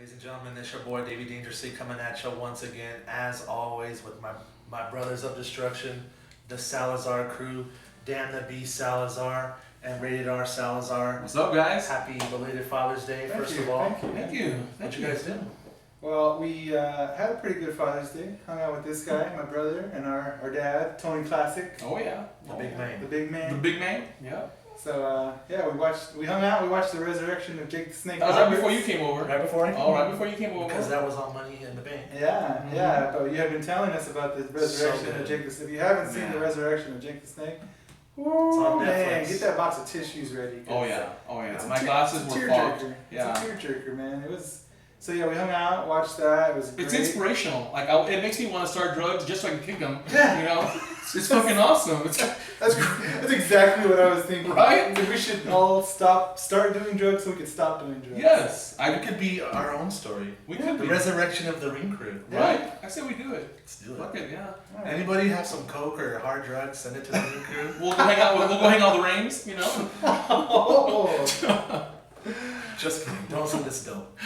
Ladies and gentlemen, it's your boy Davey Dangerously coming at you once again, as always, with my brothers of destruction, the Salazar crew, Damn the B Salazar, and Rated R Salazar. What's up, guys? Happy belated Father's Day, first of all. Thank you. What you guys do? Well, we had a pretty good Father's Day. Hung out with this guy, my brother, and our dad, Tony Classic. Oh yeah. The big man. The big man. The big man. Yeah. So yeah, we hung out. We watched the resurrection of Jake the Snake. That was right before you came over. Right before I came Oh, right before you came over. Because that was on Money in the Bank. Yeah, yeah. But you have been telling us about the resurrection So of Jake the Snake. If you haven't seen the resurrection of Jake the Snake, on man, Netflix. get that box of tissues ready. Oh yeah. Oh yeah. It's My glasses were fogged. Yeah. It's a tearjerker, man. It was. So yeah, we hung out, watched that. It was great. It's inspirational. Like it makes me want to start drugs just so I can kick them. Yeah. You know, it's fucking awesome. That's exactly what I was thinking. Right? We should all start doing drugs so we can stop doing drugs. Yes. It could be our own story. We could The be. resurrection of the Ring Crew. Right? I say we do it. Let's do it. Fuck it. Yeah. All right. Anybody have some coke or hard drugs? Send it to the Ring Crew. We'll go hang out. We'll go hang out the rings. You know. Oh. Just kidding. Don't send this dope.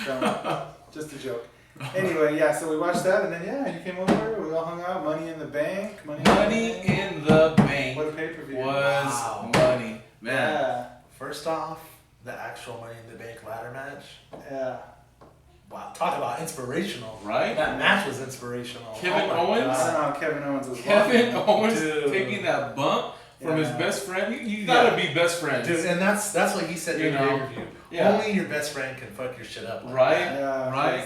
Just a joke. Anyway, yeah, so we watched that, and then yeah, you came over. We all hung out. Money in the Bank. Money in the Bank What a pay-per-view. was Wow. money, man. Yeah, First off, the actual Money in the Bank ladder match. yeah. Wow, talk about inspirational. Right? That match was inspirational. Kevin my Owens? I God. don't know how Kevin Owens was. Kevin Owens Dude. taking that bump from his Yeah. best friend. You gotta be best friends. Dude, and that's what he said You during the know, interview. yeah. Only your best friend can fuck your shit up. Like Right? that. Yeah, Right.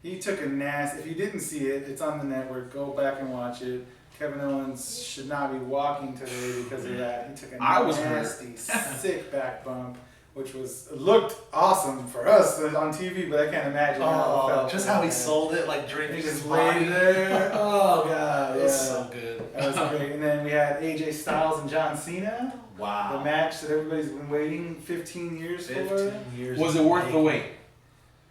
He took a nasty. If you didn't see it, it's on the network. Go back and watch it. Kevin Owens should not be walking today because of that. He took a I was hurt. nasty, sick back bump, which looked awesome for us on TV, but I can't imagine how it Oh, felt. just how he sold it, like drinking He his just body. laid there. Oh god, It yeah. was so good. That was great. And then we had AJ Styles and John Cena. The Wow. match that everybody's been waiting 15 years for. 15 years. Was it worth the wait?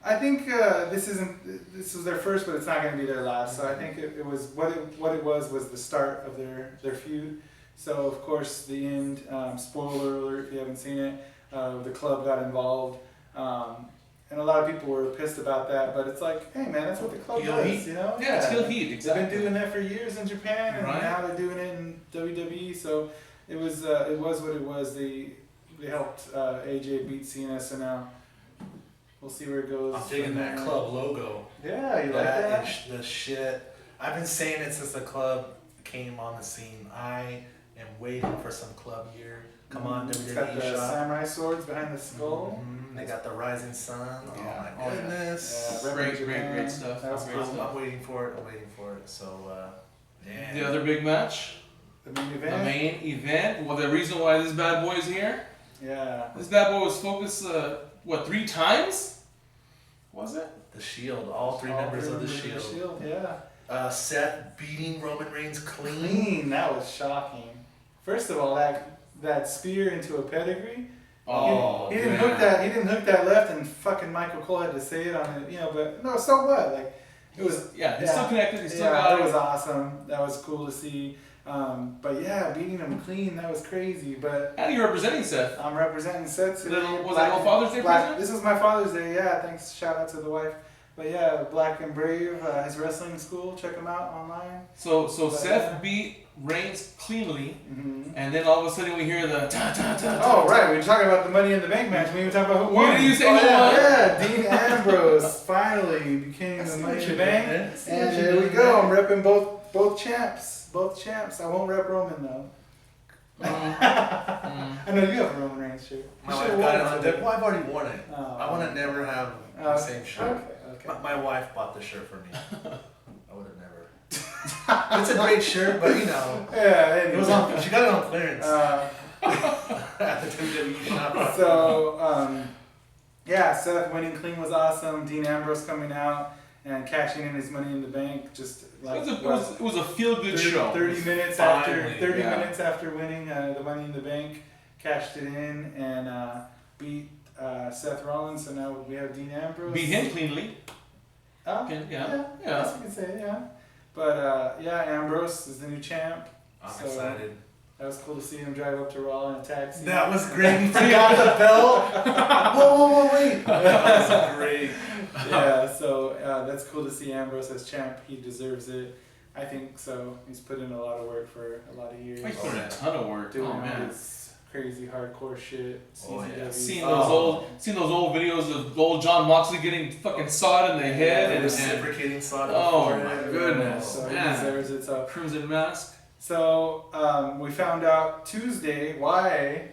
I think this was their first, but it's not going to be their last. So I think it was what it was the start of their feud. So of course the end. Spoiler alert if you haven't seen it. The club got involved, and a lot of people were pissed about that. But it's like, hey man, that's what the club Heel does, heat. you know? Yeah, it's heel heat, They've exactly. been doing that for years in Japan, and Right. now they're doing it in WWE. So it was what it was. They helped AJ beat Cena. So now we'll see where it goes. I'm digging from that there. club logo. Yeah, you like that? is the shit. I've been saying it since the club came on the scene. I am waiting for some club gear. Come on, It's WWE got the shop. samurai swords behind the skull. Mhm. They got the rising sun. Yeah. Oh my Oh, yeah. goodness. Yeah, Great, Japan. great stuff. That was Great cool. stuff. I'm waiting for it. I'm waiting for it. So, damn. The other big match, The main the event. main event. Well, the reason why this bad boy is here. Yeah. This bad boy was focused. 3 times? Was it? The Shield. All three All members of the members Shield. Yeah. Seth beating Roman Reigns clean. Clean. That was shocking. First of all, that spear into a pedigree. Oh, he didn't man. hook that. He didn't hook that left, and fucking Michael Cole had to say it on it. But no, so what? Like it was. Yeah, he's still connected. He's still Yeah, got that it. was awesome. That was cool to see. But yeah, beating him clean, that was crazy. But And you're representing Seth. I'm representing Seth today. Was that on Father's Day present? This was my Father's Day, yeah. Thanks, shout out to the wife. But yeah, Black and Brave, his wrestling school, check him out online. So But, Seth beat Reigns cleanly, Mm-hmm. and then all of a sudden we hear the ta ta ta. Oh, right, we were talking about the Money in the Bank match. We even talking about who What won. did you say Oh, who yeah, won? Yeah, Dean Ambrose finally became the Money in the Bank. And there we go, I'm repping both champs. Both champs. I won't rep Roman though. I know you have a Roman Reigns shirt. My You wife should've got it worn on deck. Well, I've already worn it. Oh. I want to never have the same shirt. Okay. My wife bought the shirt for me. I would have never. It's a great shirt, but Yeah, it was on. She got it on clearance Uh, at the WWE shop. so, yeah, Seth winning clean was awesome. Dean Ambrose coming out and cashing in his Money in the Bank, just like It was a feel good 30, show. 30 minutes Finally, after yeah. minutes after winning the Money in the Bank, cashed it in and beat Seth Rollins. So now we have Dean Ambrose. Beat him cleanly. Yeah, Yeah. Yes, you can say it, yeah. But yeah, Ambrose is the new champ. I'm So, excited. That was cool to see him drive up to Raw in a taxi. That was great. He forgot the belt. Whoa, wait. That was great. Yeah, so that's cool to see Ambrose as champ. He deserves it. I think so. He's put in a lot of work for a lot of years. He's put in a ton of work. Doing Oh man. this crazy hardcore shit. Oh, yeah. CZW. Seeing those old videos of old John Moxley getting fucking sawed in the head and reciprocating sod. oh my goodness, So he man. deserves it. So, Crimson Mask. we found out Tuesday why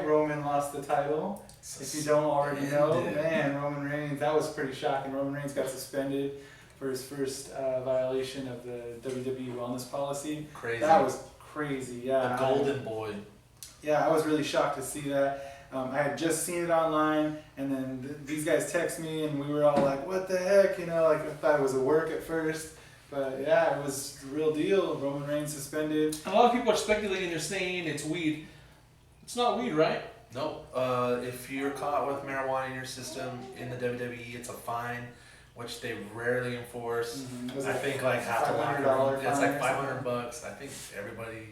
Roman lost the title. If you don't already know, man, Roman Reigns, that was pretty shocking. Roman Reigns got suspended for his first violation of the WWE wellness policy. Crazy. That was crazy, yeah. The golden boy. Yeah, I was really shocked to see that. I had just seen it online, and then these guys text me, and we were all like, what the heck, you know, like I thought it was a work at first. But yeah, it was the real deal. Roman Reigns suspended. A lot of people are speculating, they're saying it's weed. It's not weed, right? No. If you're caught with marijuana in your system in the WWE, it's a fine, which they rarely enforce. Mm-hmm. I think like half the locker $500 room. It's like fine or $500. I think everybody.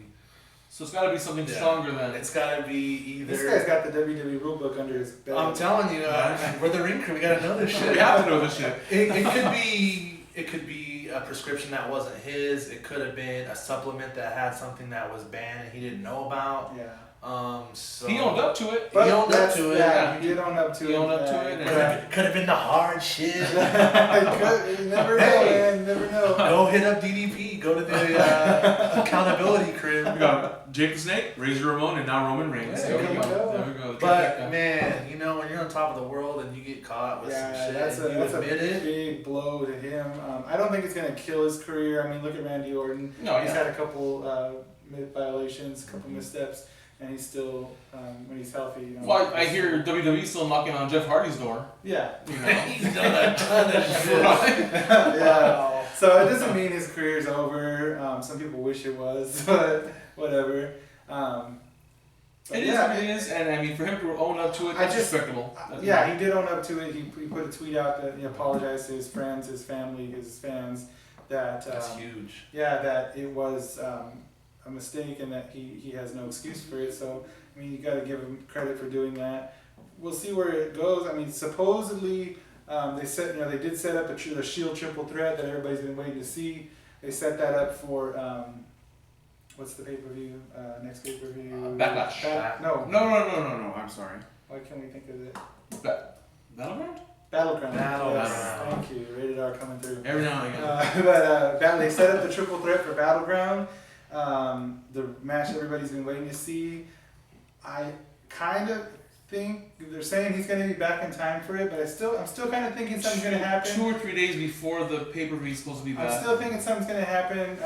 So it's got to be something Yeah. stronger than. It's got to be either. This guy's got the WWE rulebook under his belt. I'm telling you, we're the ring crew. We gotta know this shit. We have to know this shit. It could be. It could be a prescription that wasn't his. It could have been a supplement that had something that was banned and he didn't know about. Yeah. So He owned up to it. But he owned up that's- to it. Yeah, he did own up to it. He owned up to it, and- Could have been the hard shit. You never know, man. You never know. Go hit up DDP. Go to the accountability crib. We got Jake the Snake, Razor Ramon, and now Roman Reigns. Yeah, there we there go. we go. There we go. But man, you know when you're on top of the world and you get caught with some Yeah, shit, that's and you a admit it. big blow to him. I don't think it's going to kill his career. I mean, look at Randy Orton. No, He's yeah. had a couple violations, a couple missteps, and he's still, when he's healthy, you know. Well, I hear WWE still knocking on Jeff Hardy's door. Yeah. You know. He's done a ton of shit. Yeah. So it doesn't mean his career's over. Some people wish it was, but whatever. But It is yeah, what it is, and I mean, for him to own up to it, I that's just- respectable. Yeah, he did own up to it. He put a tweet out that he apologized to his friends, his family, his fans. That That's huge. yeah, that it was a mistake and that he has no excuse for it. So I mean, you got to give him credit for doing that. We'll see where it goes. I mean, supposedly they did set up the Shield triple threat that everybody's been waiting to see. They set that up for what's the pay-per-view? Next pay-per-view? Backlash. No. I'm sorry. Why can't we think of it? Battleground? Battleground. Battleground. Yes, thank you. Rated R coming through. Every now and again. They set up the triple threat for Battleground. The match everybody's been waiting to see. I kind of think they're saying he's going to be back in time for it, but I'm still kind of thinking something's going to happen. 2 or 3 days before the pay-per-view is supposed to be back. I'm still thinking something's going to happen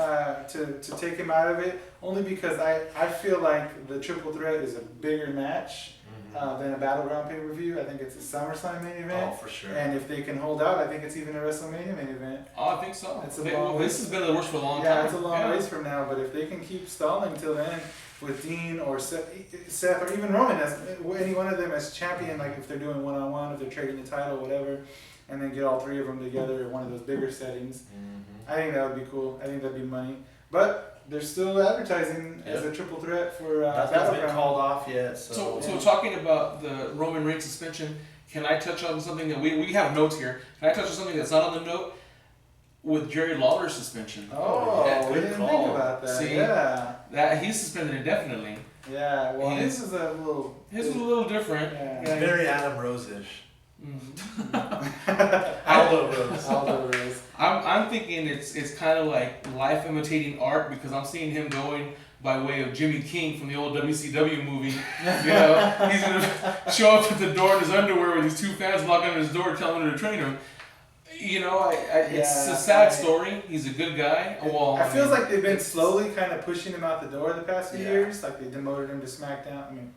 to take him out of it, only because I feel like the triple threat is a bigger match than a Battleground pay-per-view. I think it's a SummerSlam main event. Oh, for sure. And if they can hold out, I think it's even a WrestleMania main event. Oh, I think so. It's a Okay, long well, this has been the worst for a long time. Yeah, it's a long ways from now, but if they can keep stalling till then with Dean or Seth or even Roman as any one of them as champion, like if they're doing one-on-one, if they're trading the title, whatever, and then get all three of them together in one of those bigger settings, I think that would be cool. I think that'd be money. But they're still advertising as a triple threat for Nothing's been Battleground. called off yet. So So talking about the Roman Reigns suspension, can I touch on something that we have notes here? Can I touch on something that's not on the note? With Jerry Lawler's suspension. Oh, Yeah, we good didn't call. think about that. See? Yeah. That he's suspended indefinitely. Yeah, well, His- his is a little... His was a little different. Yeah. very Adam Rose-ish. Mhm. Aldo Rose. Aldo Rose. I'm thinking it's kind of like life imitating art because I'm seeing him going by way of Jimmy King from the old WCW movie. You know, he's gonna show up at the door in his underwear with these two fans knocking on his door telling him to train him. You know, it's a sad story. He's a good guy. Well, I feels like they've been it's- slowly kind of pushing him out the door the past few Yeah. years. Like they demoted him to SmackDown. I mean,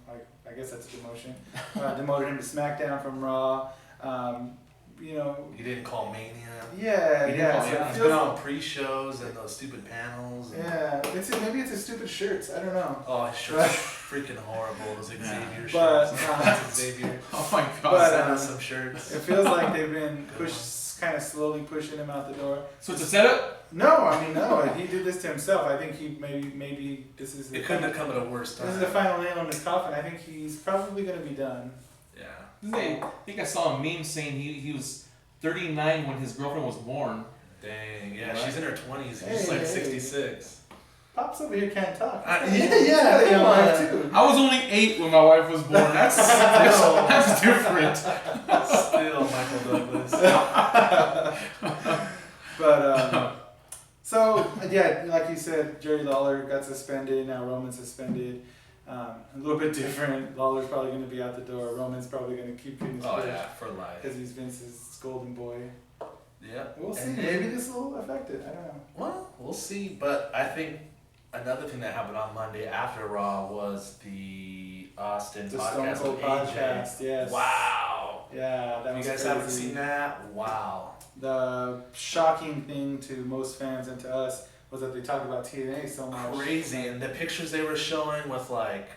I guess that's a demotion. Demoted him to SmackDown from Raw. You know, He didn't call Mania. yeah, He didn't yeah. call So Mania. it He's feels been on pre-shows and those stupid panels. And, yeah, maybe it's his stupid shirts. I don't know. Oh, his shirts are freaking horrible. Those Xavier But, shirts. That's Xavier. Oh my God! But, Send us some shirts. It feels like they've been kind of slowly pushing him out the door. So it's a setup. No, I mean no. He did this to himself. I think he maybe this is. It couldn't have come at a worse time. This is the final nail in his coffin. I think he's probably going to be done. I think I saw a meme saying he was 39 when his girlfriend was born. Dang, yeah, Right. she's in her 20s. Hey, She's like hey. 66. Pops over here can't talk. Yeah, young come wife on. too. I was only 8 when my wife was born. That's different. Still Michael Douglas. But so yeah, like you said, Jerry Lawler got suspended. Now Roman's suspended. A little bit different. Lawler's probably going to be out the door. Roman's probably going to keep getting his Oh push yeah, for life. because he's Vince's golden boy. Yeah. We'll see. And then- Maybe this will affect it. I don't know. Well, we'll see. But I think another thing that happened on Monday after Raw was the Austin The Stone podcast Cold with AJ. podcast. Yes. Wow. Yeah, that If was you guys crazy. haven't seen that, wow. The shocking thing to most fans and to us was that they talked about TNA so much. Crazy. And the pictures they were showing with like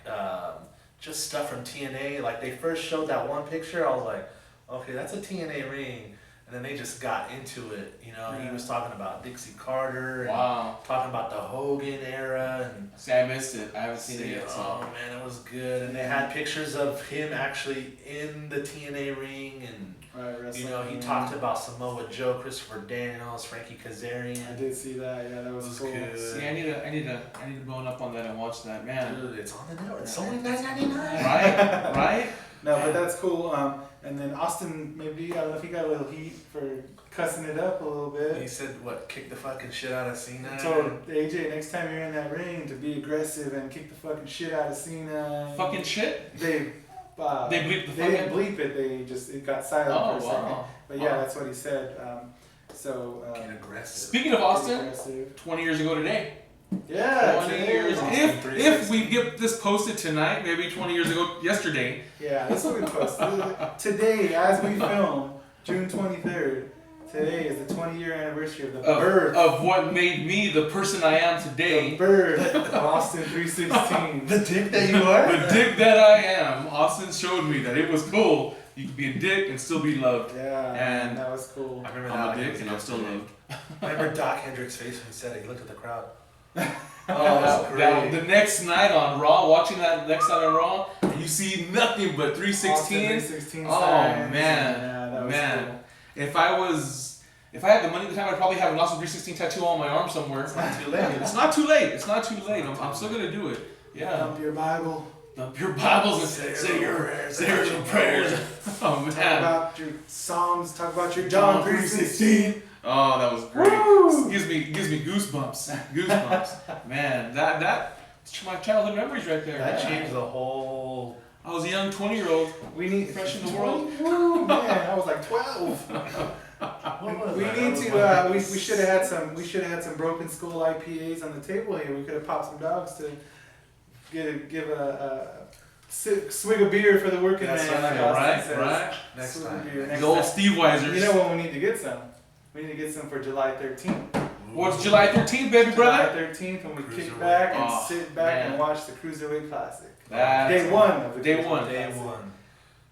just stuff from TNA, like they first showed that one picture, I was like, okay, that's a TNA ring. And then they just got into it, you know. He Yeah. was talking about Dixie Carter and Wow. talking about the Hogan era and See, I missed it. I haven't seen it yet. oh So. man, it was good. And they had pictures of him actually in the TNA ring, and Right, wrestling. you know he talked about Samoa Joe, Christopher Daniels, Frankie I Kazarian. did see that. Yeah, that was, It was cool. good. See, I need to bone up on that and watch that, man. Dude, it's on the network. It's only $9.99. Right? Right? No, but that's cool. And then Austin, maybe I don't know if he got a little heat for cussing it up a little He bit. said, "What? Kick the fucking shit out of Cena." I told AJ next time you're in that ring to be aggressive and kick the fucking shit out of Cena. Fucking shit. They bleeped the They didn't fucking- bleep it. They just it got silent Oh, for a second. wow. But yeah, Wow. that's what he said. Get aggressive. Speaking of Austin, aggressive. 20 years ago today. Yeah, 20 today years. was- Austin If we get this posted tonight, maybe 20 years ago, yesterday. Yeah, this will be posted. Today, as we film, June 23rd, today is the 20-year anniversary of the birth. Of what made me the person I am The today. birth of Austin 316. The dick that you are. The dick that I am, Austin showed me that it was cool. You could be a dick and still be loved. Yeah, And that was cool. I remember I'm that. a like it dick was and I'm still yesterday. loved. I remember Doc Hendricks' face when he said it. He looked at the crowd. Oh, that's great. the next night on Raw, watching that next night on Raw, and you see nothing but 316. Austin 316 Oh signs. man, Yeah, that was man. cool. If I had the money at the time, I'd probably have an Austin 316 tattoo on my arm somewhere. It's not too late. It's not too late. It's not too late. I'm still gonna do it. Yeah. Dump your Bible. Dump your Bibles and say your prayers. Oh Talk man. about your Psalms. Talk about your John 316. Oh, that was great. Woo! Gives me goosebumps. Goosebumps. Man, that's my childhood memories right there. That Yeah. changed the whole. I was a young 20-year-old. We need Fresh in the world. Woo, man, I was like 12. What was We that? need That to. was We should have had some Broken Skull IPAs on the table here. We could have popped some dogs to give a swig of beer for the working That's man. right, like Austin says. Right. Next Swig of time. beer next The old time. Steve Weisers. You know when we need to get some? We need to get some for July 13th. What's July 13th, baby brother? July 13th when we kick Cruiserweight. back and Oh, sit back man. and watch the Cruiserweight Classic. That's Day one of the Day Cruiserweight one. Day Classic. one.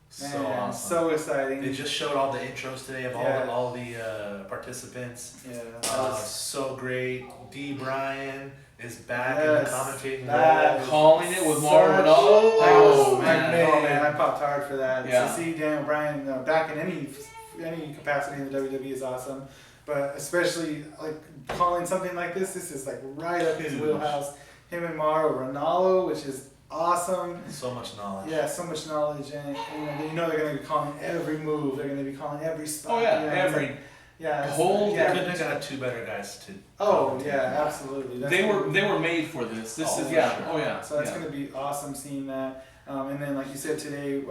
So Man, awesome. so exciting. They just showed all the intros today of Yeah. all the participants. Yeah, that was So great. D. Bryan is back in Yes, the commentating that- role. Calling it with Mauro such- Ranallo. Oh, Oh man, man. I popped hard for that. Yeah. To see Daniel Bryan back in any capacity in the WWE is awesome, but especially like calling something like this is like right up his Huge. wheelhouse. Him and Mauro Ranallo, which is awesome. So much knowledge. Yeah, so much knowledge, and you know they're gonna be calling every move. They're gonna be calling every spot. Oh yeah, you know, it's every like- yeah, it's- whole- They yeah. couldn't have got two better guys to. Oh commentate. yeah, absolutely. That's they gonna were be- made for this. This Oh, is for yeah. sure. Oh yeah. So that's yeah. going to be awesome seeing that. And then, like you said, today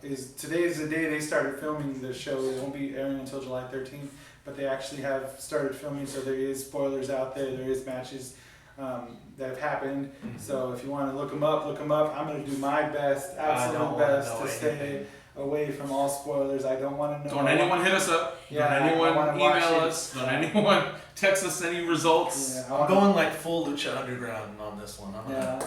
is the day they started filming the show. It won't be airing until July 13th, but they actually have started filming. So there is spoilers out there. There is matches that have happened. Mhm. So if you want to look them up, look them up. I'm going to do my best, I don't absolute wanna best, know to stay anything. away from all spoilers. I don't want to know. Don't anyone hit us up. Yeah, Don't I anyone wanna watch email it. us. Don't anyone text us any results. Yeah, I I'm wanna- going like full Lucha Underground on this one. I'm gonna,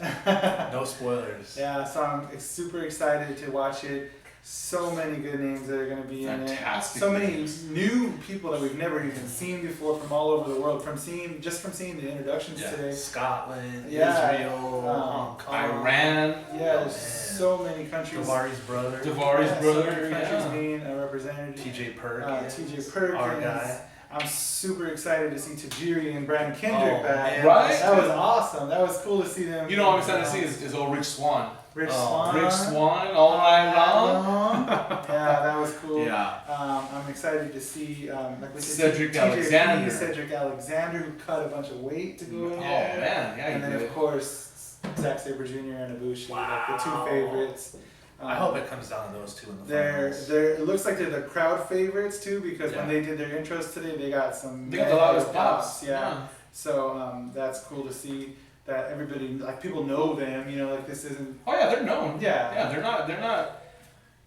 Yeah. no spoilers. Yeah, so I'm super excited to watch it. So many good names that are going to be in it. Fantastic. So many names. new people that we've never even seen before from all over the world. From seeing the introductions today. Scotland, Yeah. Israel, Hong Kong, Iran. Yeah, there's so many countries. Tavari's brother, Tavari's brother. So many countries Yeah. being represented. T.J. Perkins, T.J. Perkins. our guy. I'm super excited to see Tajiri and Brandon Kendrick Oh, back. man. Right? That was awesome. That was cool to see them. You know what I'm excited to see is old Rich Swan. Rich Oh, Swan. Rich Swan all night long. Yeah, that was cool. Yeah. I'm excited to see like we said, Cedric TJP, Alexander. Cedric Alexander, who cut a bunch of weight to go in Oh there. man, yeah, And you then did. of course Zack Sabre Jr. and Ibushi, like the two Wow. favorites. I hope it comes down to those two in the They're finals. it looks like they're the crowd favorites too, because when Yeah. they did their intros today, they got some They got the loudest mega pops. Yeah. So that's cool to see that everybody, like, people know them. You know, like this isn't. Oh yeah, they're known. Yeah. Yeah, they're not.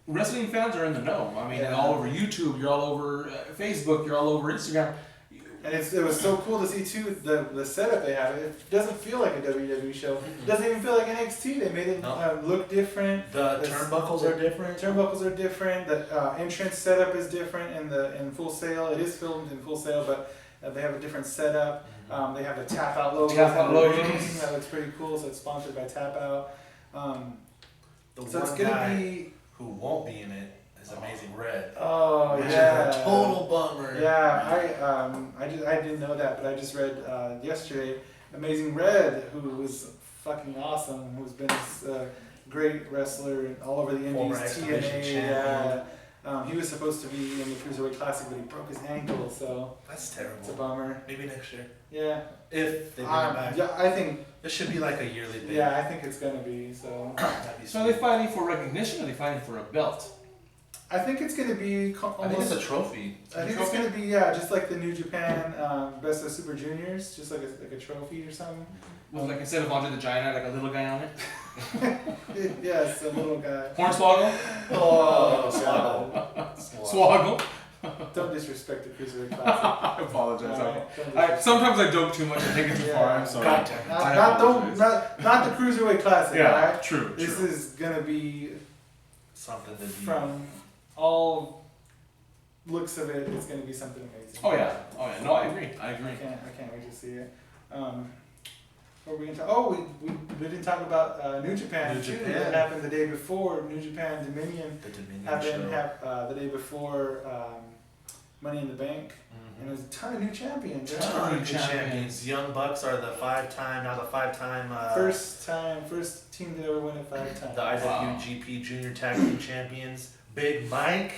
Wrestling fans are in the know. I mean, Yeah. all over YouTube, you're all over Facebook, you're all over Instagram. And it was so cool to see too the setup they have. It doesn't feel like a WWE show. It doesn't even feel like NXT. They made it No. look different. The This- turnbuckles are different. Turnbuckles are different. The entrance setup is different in Full Sail. It is filmed in Full Sail, but they have a different setup. They have the Tap Out logos. Tap Out on the logos. ring. That looks pretty cool. So it's sponsored by Tap Out. The So it's one gonna guy be. who won't be in it is Amazing Red. Oh Which yeah. is a total bummer. Yeah, I didn't know that, but I just read yesterday. Amazing Red, who was fucking awesome, who's been a great wrestler all over the Former Indies, X Division TNA. Yeah. He was supposed to be in the Cruiserweight Classic, but he broke his ankle, so That's it's a terrible. bummer. Maybe next year. Yeah. If they bring it back. Yeah, I think. This should be like a yearly thing. Yeah, I think it's gonna be so. That'd be So are they sweet. fighting for recognition or are they fighting for a belt? I think it's gonna be I think almost. it's a trophy. I think it's gonna be just like the New Japan Best of Super Juniors, just like a trophy or something. With like instead of Andre the Giant, like a little guy on it. Yes, a little guy. Hornswoggle? Oh, God. Swoggle? Don't disrespect the Cruiserweight Classic. I apologize. Don't I, disrespect- sometimes I joke too much and take it too far. I'm sorry. God damn. I not the Cruiserweight Classic, Yeah, alright? true. This true. is gonna be Something to be. from all looks of it. It's gonna be something amazing. Oh yeah. Oh yeah. No, I agree. I I agree. can't wait to see it. What were we gonna talk? Oh, we didn't talk about New Japan New too. Japan. That happened the day before. New Japan Dominion The Dominion happened show. the day before Money in the Bank, and there's a ton of new champions. yeah. Ton of new champions. Young Bucks are the five-time First team to ever win it 5 times. the IWGP Junior Tag Team Champions. Big Mike.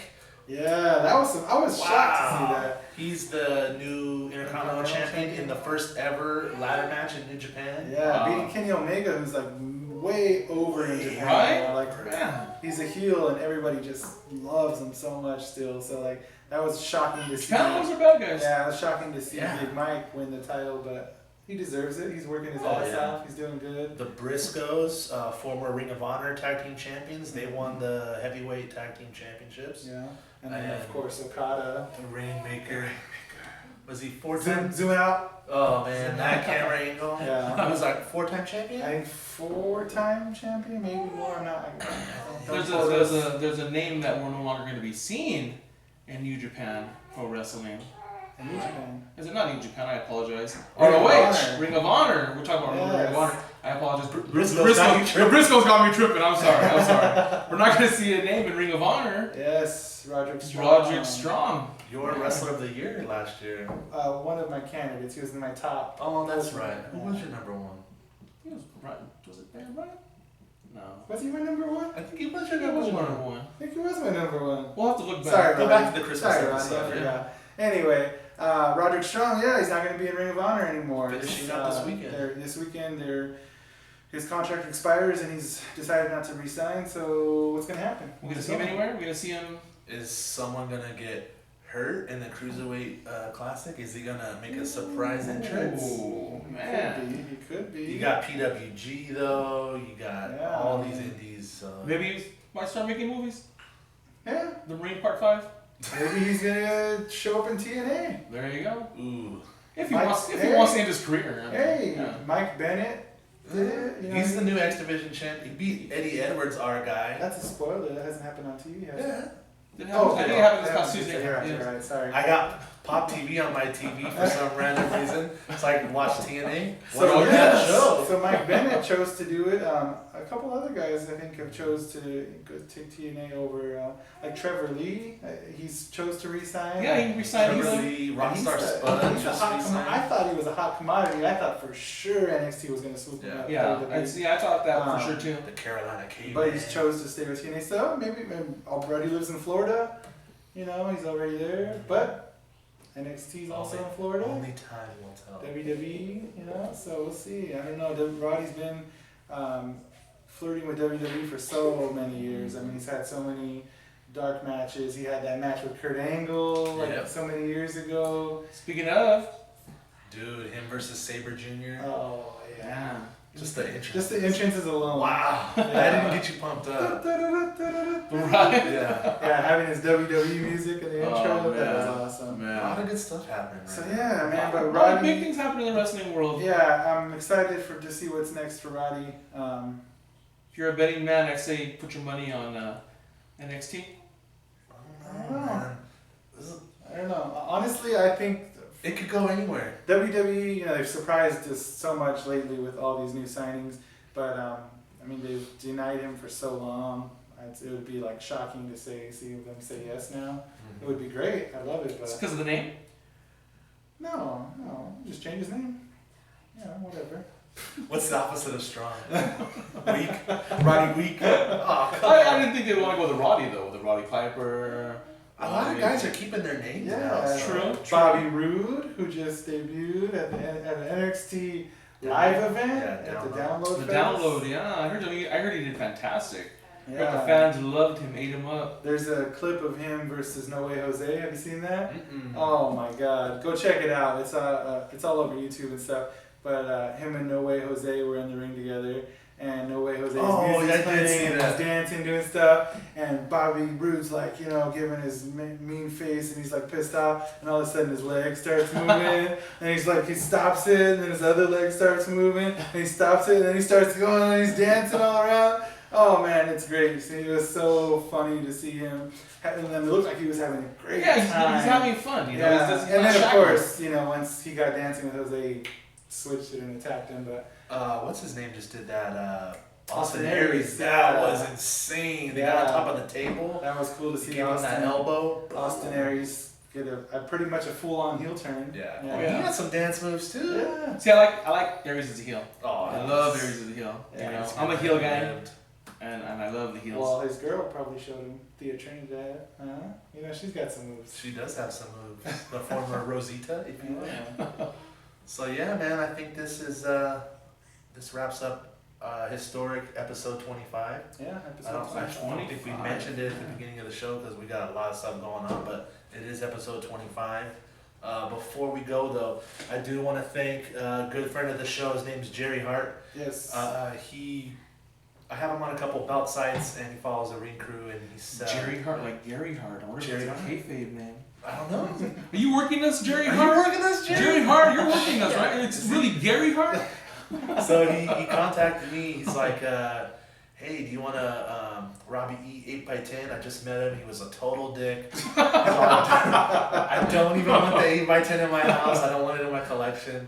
Yeah, that was I was shocked to see that. He's the new Intercontinental Champion in the first ever ladder match in New Japan. Yeah, Wow. beating Kenny Omega, who's like way over in Japan. Right? Like Yeah. he's a heel, and everybody just loves him so much still. So like that was shocking to see. Japan was are bad guys. Yeah, it was shocking to see Yeah. Big Mike win the title, but he deserves it. He's working his Oh, ass yeah. off. He's doing good. The Briscoes, former Ring of Honor Tag Team Champions, they won the Heavyweight Tag Team Championships. Yeah, and then of And- course Okada. The Rainmaker. Was he 4 Zoom, times? zoom out. Oh man, that camera angle. Yeah. He was like 4-time champion? I think 4-time champion, maybe more. I'm not. There's a name that we're no longer going to be seeing in New Japan Pro Wrestling. In New Japan. Is it not New Japan? I apologize. Ring of ROH, Honor. Ring of Honor. We're talking about Ring Yes. of Honor. I apologize. Briscoes got me tripping. Briscoes got me tripping. I'm sorry. We're not going to see a name in Ring of Honor. Yes, Roderick Strong. Roderick Strong. Your Wrestler of the Year last year. One of my candidates. He was in my top. Oh, that's right. Who was your number one? He was it Dan Bryan? No. Was he my number one? I think he was I your think he number was one. number one. I think he was my number one. We'll have to look back. Sorry, Go Ronnie. back to the Christmas Sorry, Ronnie, episode, I yeah. forgot. Anyway, Roderick Strong, yeah, he's not going to be in Ring of Honor anymore. Finishing up this weekend. This weekend, his contract expires and he's decided not to resign. So what's going to happen? We're going to see him anywhere? We're going to see him. Is someone gonna get hurt in the Cruiserweight Classic? Is he gonna make a surprise entrance? Ooh, He man. could be. You got PWG though. You got Yeah. all these indies. So. Maybe he might start making movies. Yeah, The Marine Part 5. maybe he's going to show up in TNA. There you go. Ooh. If he Mike- wants, if he hey. wants to end his career. I mean, Hey, yeah. Mike Bennett did. You know, He's the new X Division champ. He beat Eddie Edwards, our guy. That's a spoiler. That hasn't happened on TV, has it? Yeah. I think it happened this past Tuesday. You're right, Yeah. you're right. Sorry. I got Pop TV on my TV for some random reason, so I can watch TNA. So What yeah, that show? so Mike Bennett chose to do it. A couple other guys I think have chose to go take TNA over. Like Trevor Lee, he's chose to resign. Yeah, he resigned. Trevor He's Lee, Rockstar Spud. He's a hot I thought he was a hot commodity. I thought for sure NXT was going to swoop him up. I thought that for sure too. The Carolina Caveman. But he's chose to stay with TNA. So maybe already lives in Florida. You know, he's already there. But NXT's also in Florida. Only time will tell. WWE, you know, so we'll see. I don't know. Roddy's been flirting with WWE for so many years. I mean, he's had so many dark matches. He had that match with Kurt Angle so many years ago. Speaking of, dude, him versus Sabre Jr. Oh yeah. Just the entrance. Just the entrances alone. Wow. That didn't get you pumped up. right? Yeah. Yeah, having his WWE music in the intro, Oh, that was man. awesome. A lot of good stuff happening right So now. yeah, man, but A lot of Roddy. big things happen in the wrestling world. Yeah, I'm excited to see what's next for Roddy. If you're a betting man, I'd say put your money on NXT. I don't know, man. I don't know. Honestly, I think It could go anywhere. WWE, you know, they've surprised us so much lately with all these new signings, but I mean, they've denied him for so long. It would be like shocking to see them say yes now. It would be great. I love it, It's but because of the name. no, just change his name. Yeah, whatever. What's the opposite of strong? Weak? Roddy Weak? Oh, come I on. didn't think they'd want to go with the Roddy though, with the Roddy Piper. A lot of guys are keeping their names now. Yeah, So. True. Bobby Roode, who just debuted at an NXT live event at the Download The Fest. download, yeah. I heard he did fantastic. Yeah. But the fans loved him, ate him up. There's a clip of him versus No Way Jose. Have you seen that? Mm-mm. Oh my God, go check it out. It's all over YouTube and stuff. But him and No Way Jose were in the ring together, and No Way Jose's music's playing, and he's dancing, doing stuff, and Bobby Roode's like, you know, giving his mean face, and he's like pissed off, and all of a sudden his leg starts moving, and he's like, he stops it, and then his other leg starts moving, and he stops it, and then he starts going, and he's dancing all around. Oh man, it's great. You see, it was so funny to see him. And then it looked like he was having a great time. He's having fun, you know. Yeah. He's And not then of shackled. course, you know, once he got dancing with Jose, he switched it and attacked him. But What's his name just did that? Austin Austin Aries. Aries. That Yeah. was insane. They got on top of the table. that was cool to see Gave him that elbow. Austin Aries get a pretty much a full-on heel turn. Yeah. Yeah. Oh, he had some dance moves too. Yeah. See, I like Aries as a heel. Oh, I love Aries as a heel. Yeah, you know, he's I'm a good. heel guy, and I love the heels. Well, his girl probably showed him Thea Trinidad. You know, she's got some moves. She does have some moves. The former Rosita, if you will. Yeah. So yeah, man, I think this is this wraps up historic episode 25. Yeah. I don't think we 25. mentioned it at the beginning of the show because we got a lot of stuff going on, but it is episode 25. Before we go though, I do want to thank a good friend of the show. His name's Jerry Hart. Yes. I have him on a couple belt sites, and he follows the Ring Crew, and he's Jerry Hart, like Gary Hart. I wonder if Jerry it's a Hart? kayfabe name. I don't know. Are you working us, Jerry Are you Hart? working us, Jerry? Jerry Hart, you're working us, right? It's really Gary Hart? So he contacted me. He's like, hey, do you want to Robbie E 8x10? I just met him. He was a total dick. I don't even want the 8x10 in my house. I don't want it in my collection.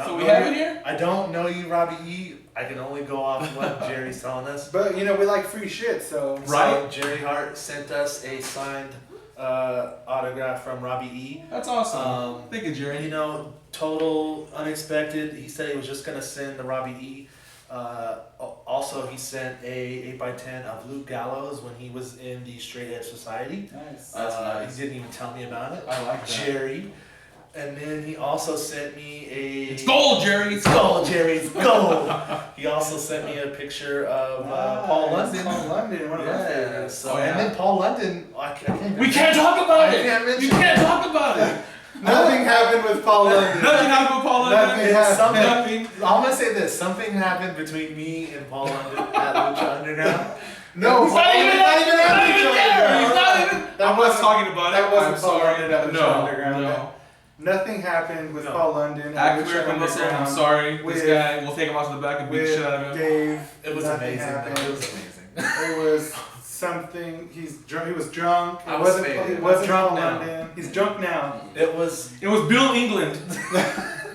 So we have it here? I don't know you, Robbie E. I can only go off what Jerry's telling us. But you know, we like free shit, so. Right. So Jerry Hart sent us a signed autograph from Robbie E. That's awesome. Thank you, And Jerry. you know, total unexpected. He said he was just gonna send the Robbie E. Also, he sent a 8x10 of Luke Gallows when he was in the Straight Edge Society. Nice. That's nice. He didn't even tell me about it. I like that. Jerry. And then he also sent me a. It's gold, Jerry. It's gold, Jerry. It's gold. He also sent me a picture of Paul London. Paul London, one of our Yeah. favorites. So and then Paul London. I can't We can't talk about I it. can't mention You can't talk about it. Nothing happened with Paul London. Nothing happened with Paul London. Nothing happened. Nothing. I'm gonna say this. Something happened between me and Paul London at Lucha Underground. No, He's not even at there. He's not even. That I was wasn't- talking about it. that wasn't I'm Paul sorry. London at Lucha No, Underground. no. Nothing happened with No. Paul London. African Lucha American muscle. I'm Underground. sorry. With- This guy, we'll take him out to the back and beat the With shit out of him. Dave, It was nothing amazing. happened. It was amazing. It was something. He's drunk. He was drunk. I It was wasn't. faded. It I'm wasn't drunk Paul now. London. He's drunk now. It was. It was Bill England.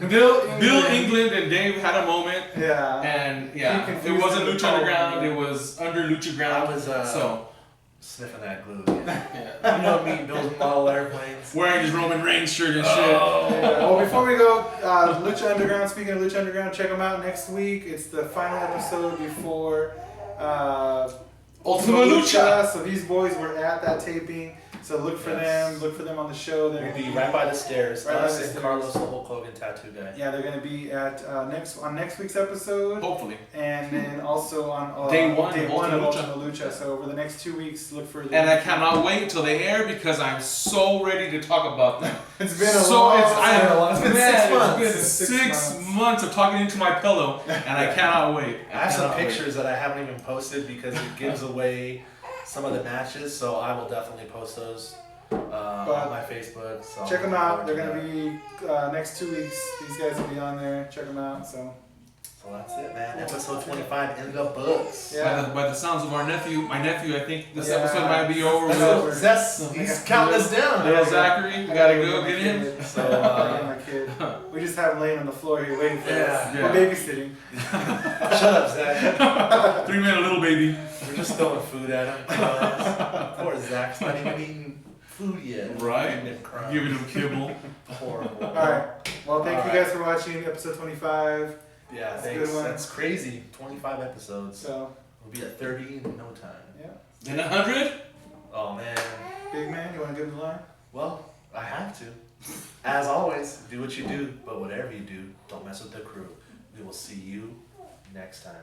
Bill England and Dave had a moment. Yeah. And He yeah, it confused wasn't him with Lucha Paul Underground. London. It was under Lucha Ground. I was so sniffing that glue. Again. yeah. You know me, building model airplanes. Wearing his Roman Reigns shirt and shit. Yeah. Well, before we go, Lucha Underground. Speaking of Lucha Underground, check them out next week. It's the final episode before Ultima Lucha. So these boys were at that taping. So look for Yes. them. Look for them on the show. They're We'll gonna be right by the stairs. Right by Us the and stairs. Carlos, the Hulk Hogan tattoo guy. Yeah, they're gonna be at next week's episode. Hopefully. And then also on Day one day of one of Ultima Ultima Lucha. So over the next 2 weeks, look for the. And I cannot wait until they air because I'm so ready to talk about them. It's been a So long. It's been 6 months. It's been six months of talking into my pillow, and I cannot wait. I have some cannot wait. pictures that I haven't even posted because it gives away some of the matches. So I will definitely post those on my Facebook. So Check them out. They're look gonna forward be next 2 weeks. These guys will be on there. Check them out. So to that. So that's it, man. Episode 25 in the books. yeah. By the sounds of my nephew, I think this Yeah. episode might be over That's with. over. He's counting us down. Little Zachary, we gotta go get him. So, my kid. We just have him laying on the floor here waiting for us. Yeah. We're babysitting. Shut up, Zach. 3 minute little baby. We're just throwing food at him. Poor Zach's not even eating food yet. Right. Feeding him crumbs. Giving him kibble. Horrible. All right. Well, thank All you guys for watching episode 25. Yeah, That's a thanks. good one. That's crazy. 25 episodes. So We'll be at 30 in no time. yeah, Then 100? Oh man. big man, you want to give him the line? Well, I have to. As always, do what you do, but whatever you do, don't mess with the crew. We will see you next time.